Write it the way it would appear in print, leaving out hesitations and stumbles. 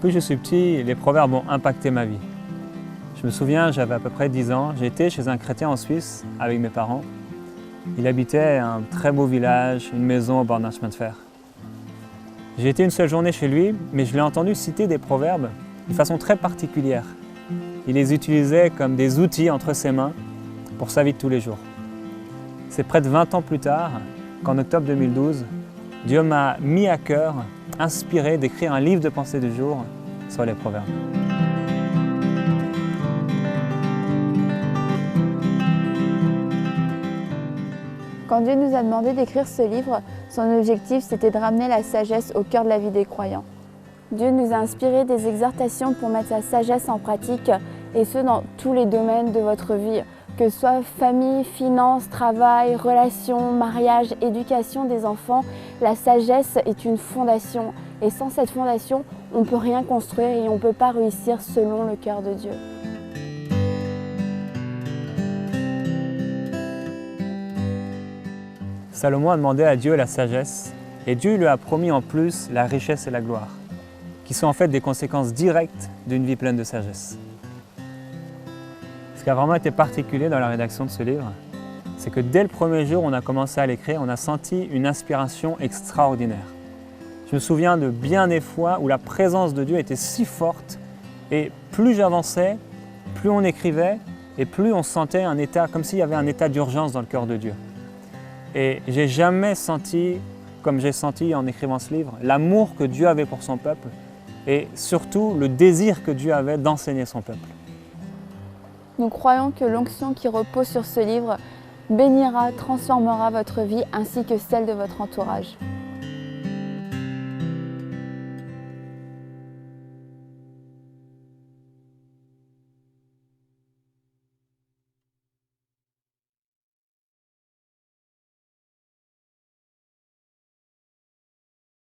Depuis que je suis petit, les proverbes ont impacté ma vie. Je me souviens, j'avais à peu près 10 ans, j'étais chez un chrétien en Suisse avec mes parents. Il habitait un très beau village, une maison au bord d'un chemin de fer. J'ai été une seule journée chez lui, mais je l'ai entendu citer des proverbes de façon très particulière. Il les utilisait comme des outils entre ses mains pour sa vie de tous les jours. C'est près de 20 ans plus tard qu'en octobre 2012, Dieu m'a mis à cœur, inspiré d'écrire un livre de pensée du jour sur les proverbes. Quand Dieu nous a demandé d'écrire ce livre, son objectif c'était de ramener la sagesse au cœur de la vie des croyants. Dieu nous a inspiré des exhortations pour mettre sa sagesse en pratique, et ce dans tous les domaines de votre vie, que ce soit famille, finances, travail, relations, mariage, éducation des enfants. La sagesse est une fondation, et sans cette fondation, on ne peut rien construire et on ne peut pas réussir selon le cœur de Dieu. Salomon a demandé à Dieu la sagesse, et Dieu lui a promis en plus la richesse et la gloire, qui sont en fait des conséquences directes d'une vie pleine de sagesse. Ce qui a vraiment été particulier dans la rédaction de ce livre, c'est que dès le premier jour où on a commencé à l'écrire, on a senti une inspiration extraordinaire. Je me souviens de bien des fois où la présence de Dieu était si forte, et plus j'avançais, plus on écrivait, et plus on sentait un état, comme s'il y avait un état d'urgence dans le cœur de Dieu. Et j'ai jamais senti, comme j'ai senti en écrivant ce livre, l'amour que Dieu avait pour son peuple et surtout le désir que Dieu avait d'enseigner son peuple. Nous croyons que l'onction qui repose sur ce livre bénira, transformera votre vie ainsi que celle de votre entourage.